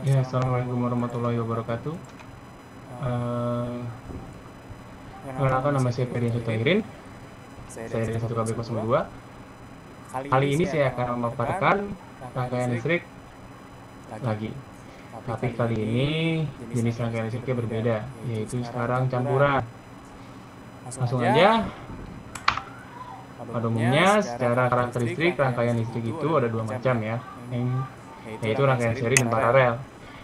Ya, assalamualaikum warahmatullahi wabarakatuh. Eh, Perkenalkan, nama saya Ferdian Sutairin. Saya dari 1KB02. Kali ini saya akan memaparkan rangkaian listrik lagi. Tapi kali ini jenis rangkaian listriknya berbeda, yaitu sekarang campuran. Langsung aja. Pada umumnya, secara karakteristik rangkaian listrik itu ada dua macam ya, yaitu rangkaian seri dan paralel.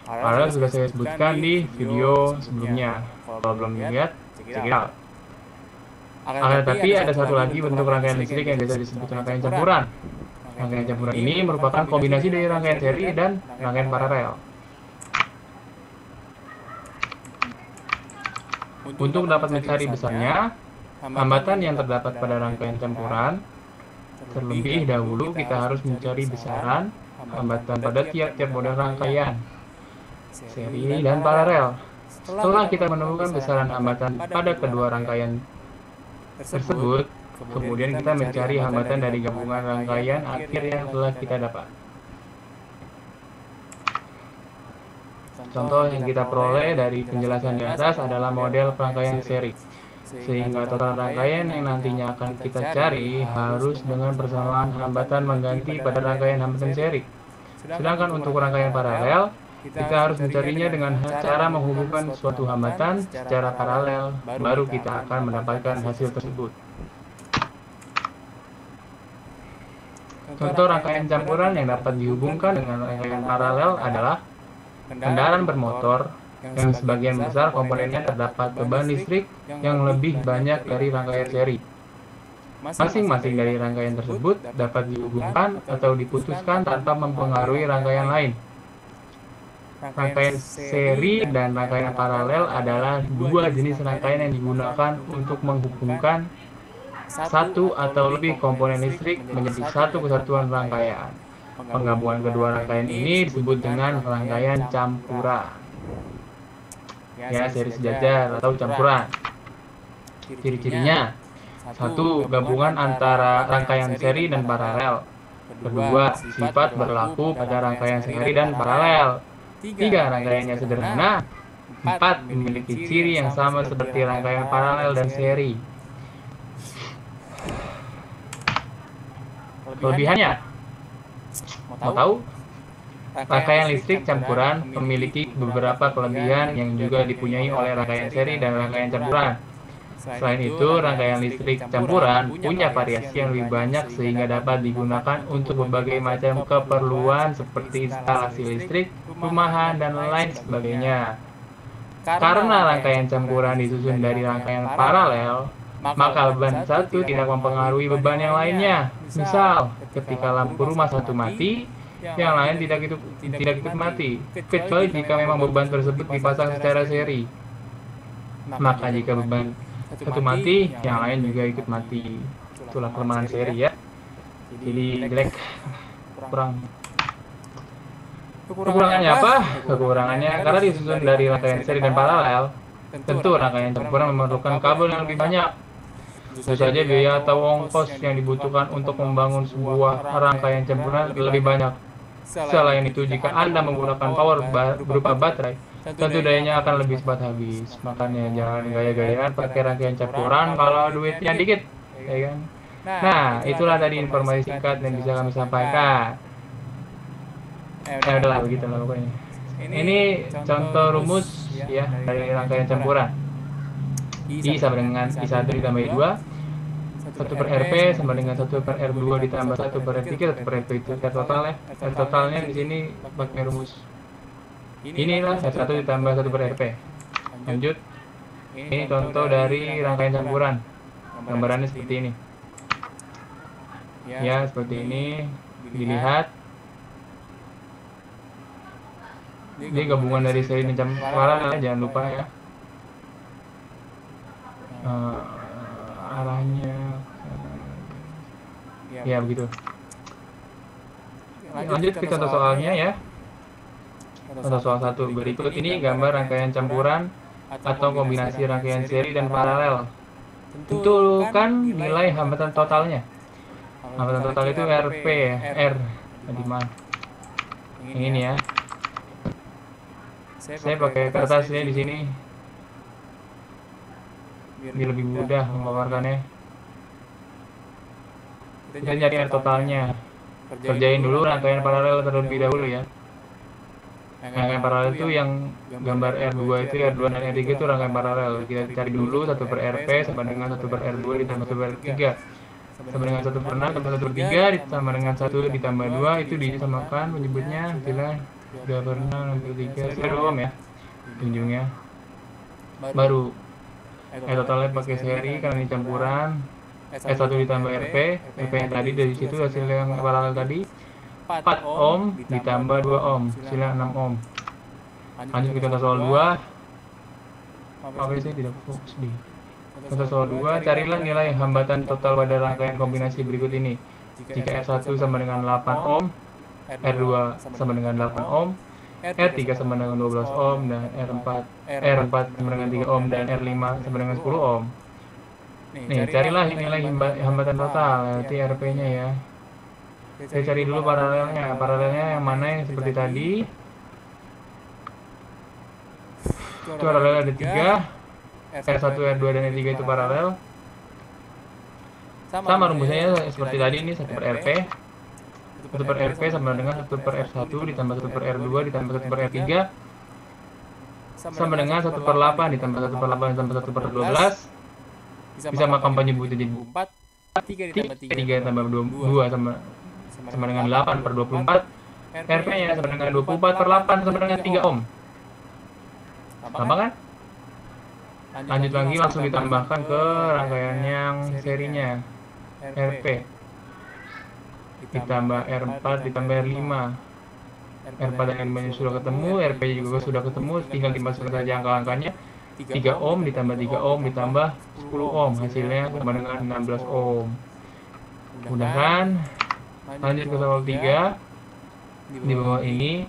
Paralel sudah saya sebutkan di video sebelumnya. Kalau belum lihat, check it out. Tapi ada satu lagi bentuk rangkaian listrik yang biasa disebut rangkaian campuran. Rangkaian campuran ini merupakan kombinasi dari rangkaian seri dan rangkaian paralel. Untuk dapat mencari besarnya hambatan yang terdapat pada rangkaian campuran, terlebih dahulu kita harus mencari besaran hambatan pada tiap-tiap model rangkaian seri dan paralel. Setelah kita menemukan besaran hambatan pada kedua rangkaian tersebut, kemudian kita mencari hambatan dari gabungan rangkaian akhir yang telah kita dapat. Contoh yang kita peroleh dari penjelasan di atas adalah model rangkaian seri, sehingga total rangkaian yang nantinya akan kita cari harus dengan persamaan hambatan mengganti pada rangkaian hambatan seri. Sedangkan untuk rangkaian paralel, kita harus mencarinya dengan cara menghubungkan suatu hambatan secara paralel, baru kita akan mendapatkan hasil tersebut. Contoh rangkaian campuran yang dapat dihubungkan dengan rangkaian paralel adalah kendaraan bermotor yang sebagian besar komponennya terdapat beban listrik yang lebih banyak dari rangkaian seri. Masing-masing dari rangkaian tersebut dapat dihubungkan atau diputuskan tanpa mempengaruhi rangkaian lain. Rangkaian seri dan rangkaian paralel adalah dua jenis rangkaian yang digunakan untuk menghubungkan satu atau lebih komponen listrik menjadi satu kesatuan rangkaian. Penggabungan kedua rangkaian ini disebut dengan rangkaian campuran. Ya, seri sejajar atau campuran. Ciri-cirinya: satu, gabungan antara rangkaian seri dan paralel. Kedua, sifat berlaku pada rangkaian seri dan paralel. Tiga, rangkaiannya sederhana. Empat, memiliki ciri yang sama seperti rangkaian paralel dan seri. Kelebihannya, mau tahu? Rangkaian listrik campuran memiliki beberapa kelebihan yang juga dipunyai oleh rangkaian seri dan rangkaian campuran. Selain itu, rangkaian listrik campuran punya variasi yang lebih banyak sehingga dapat digunakan untuk berbagai macam keperluan seperti instalasi listrik, rumahan, dan lain sebagainya. Karena rangkaian campuran disusun dari rangkaian paralel, maka beban satu tidak mempengaruhi beban yang lainnya. Misal, ketika lampu rumah satu mati, yang lain tidak ikut mati, kecuali jika memang beban tersebut dipasang secara seri. Maka jika beban satu mati, yang lain juga ikut mati. Itulah kelemahan seri ya. Jadi jelek, kurang. Kekurangannya apa? Kekurangannya karena disusun dari rangkaian seri dan paralel, tentu rangkaian campuran memerlukan kabel yang lebih banyak. Tentu saja biaya atau ongkos yang dibutuhkan untuk membangun sebuah rangkaian campuran lebih banyak. Selain itu, jika Anda menggunakan power berupa baterai, tentu dayanya akan lebih cepat habis. Makanya jangan gaya-gayaan pakai rangkaian campuran kalau duitnya dikit, ya kan? Nah, itulah tadi informasi singkat yang bisa kami sampaikan. Udahlah begitu lah pokoknya. Ini contoh rumus ya dari rangkaian campuran. I sama dengan I1 ditambah I2, 1 per RP sama dengan 1 per R2 ditambah 1 per R3, 1 per RP itu R total ya. R totalnya di sini pakai rumus inilah R1 ditambah 1 per RP. Lanjut, ini contoh dari rangkaian campuran. Gambarannya seperti ini ya, seperti ini. Dilihat, ini gabungan dari seri dan campuran, jangan lupa ya. Arahnya ya begitu. Lanjut ke contoh soalnya ya. Contoh soal 1 berikut ini gambar rangkaian campuran atau kombinasi rangkaian seri dan paralel. Tentukan nilai hambatan totalnya. Hambatan total itu RP ya, R di mana? Ini ya. Saya pakai kertas ya di sini biar lebih mudah memaparkannya. Kita nyari R totalnya. Kerjain dulu rangkaian paralel terlebih dahulu ya. Rangkaian paralel itu yang gambar R2 itu, R2 dan R3 itu rangkaian paralel. Kita cari dulu 1 per RP sama dengan 1 per R2 ditambah 1 per R3 sama dengan 1 per 6 tambah 1 per 3 ditambah dengan 1 ditambah 2 itu disamakan menyebutnya hasilnya 3 per 6 per 3 hasilnya 2 ohm ya ujungnya. Baru totalnya pakai seri karena ini campuran S1 ditambah RP yang tadi dari situ hasil yang paralel tadi 4 ohm ditambah 2 ohm hasilnya 6 ohm. Lanjut ke contoh soal 2. Oke, saya tidak fokus di contoh soal 2. Carilah nilai hambatan total pada rangkaian kombinasi berikut ini. Jika R1 sama dengan 8 ohm, R2 sama dengan 8 ohm, R3 sama dengan 12 ohm, dan R4 sama dengan 3 ohm, dan R5 sama dengan 10 ohm. Nih, carilah nilai hambatan total, nanti RP-nya ya. Saya cari dulu paralelnya. Paralelnya yang mana yang seperti tadi? Itu paralel ada 3. R1, R2, dan R3 itu paralel. Sama rumusnya seperti tadi ini 1 per RP. 1 per RP sama dengan 1 per R1 ditambah 1 per R2 ditambah 1 per R3 sama dengan 1 per 8 ditambah 1 per 8 ditambah 1 per 12 bisa makan penyebutnya jadi 4 3 tambah 2 sama dengan 8 per 24 RP nya sama dengan 24 per 8 sama dengan 3 ohm. Sama kan? Lanjut lagi langsung ditambahkan ke rangkaian yang serinya RP ditambah R4 ditambah R5. R4 dan R5 sudah ketemu, RP juga sudah ketemu, tinggal dimasukkan saja angka-angkanya. 3 ohm ditambah 3 ohm ditambah 10 ohm, hasilnya sama dengan 16 ohm. Mudah kan? Lanjut ke soal 3. Di bawah ini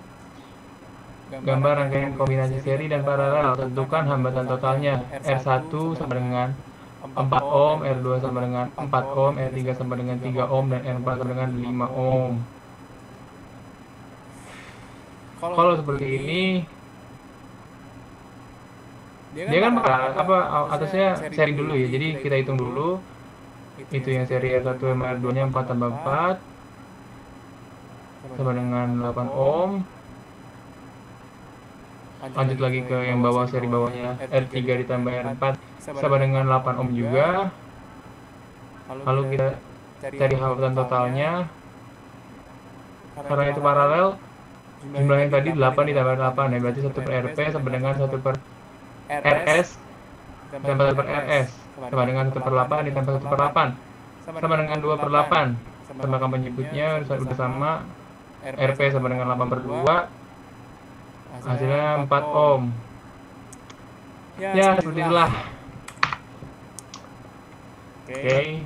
gambar rangkaian kombinasi seri dan paralel. Tentukan hambatan totalnya. R1 sama dengan 4 ohm, R2 sama dengan 4 ohm, R3 sama dengan 3 ohm, dan R4 sama dengan 5 ohm. Kalau seperti ini, dia kan atasnya seri dulu ya. Jadi kita hitung dulu. Itu yang seri R1 sama R2 nya 4 tambah 4 sama dengan 8 ohm. Lanjut lagi ke yang bawah, seri bawahnya R3 ditambah R4 sama dengan 8 ohm juga. Lalu kita cari hambatan totalnya. Karena itu paralel, jumlahnya tadi 8 ditambah 8 ya, berarti 1 per RP sama dengan 1 per RS ditambah 1 per RS sama dengan 1 per 8 ditambah 1 per 8 sama dengan 2 per 8. Tambahkan penyebutnya sudah sama. RP sama dengan 8 per 2 hasilnya 4 ohm. Ya, seperti itulah. Oke.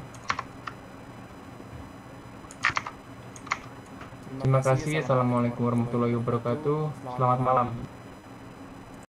Terima kasih. Assalamualaikum warahmatullahi wabarakatuh. Selamat malam.